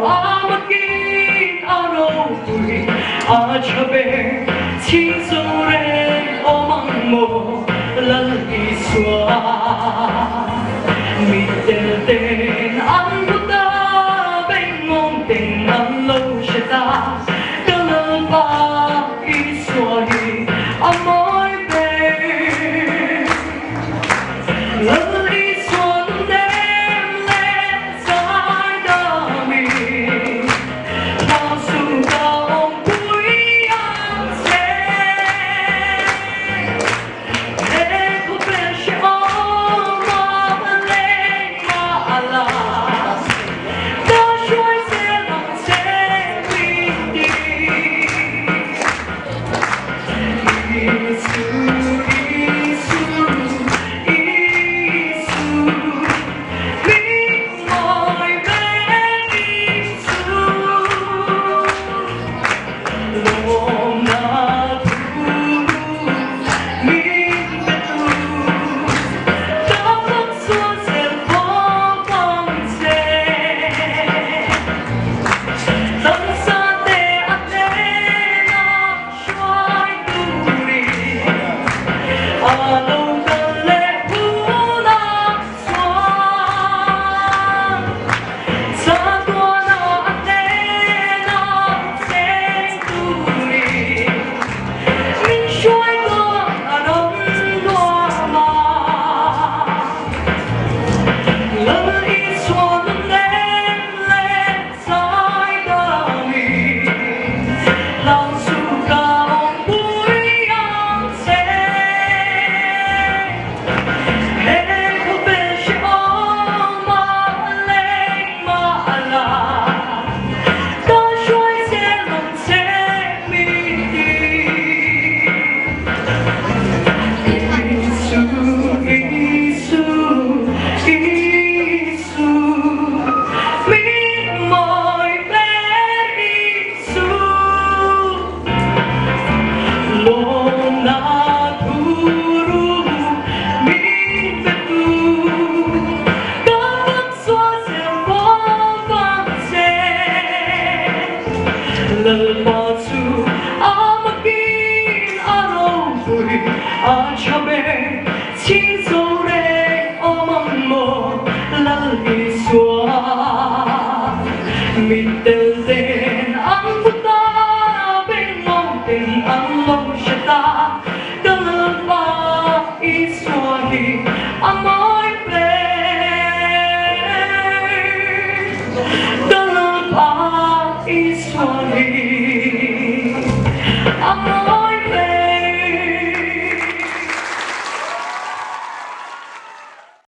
아마긴 아로우리 아차베 친소레 어망모 lal이수아 밑에 안보다 백몽땡 날로시다 끊어봐 이수아히 아모이 베 lal이수아는 내 사이다미 나수가 옹부이양세 내 고백이 어마레 마라 다시와 세상 세위디 lalpasu amakin arouri achabe chinsore omammo lalhiswa mittelden ang buta bengong ten ang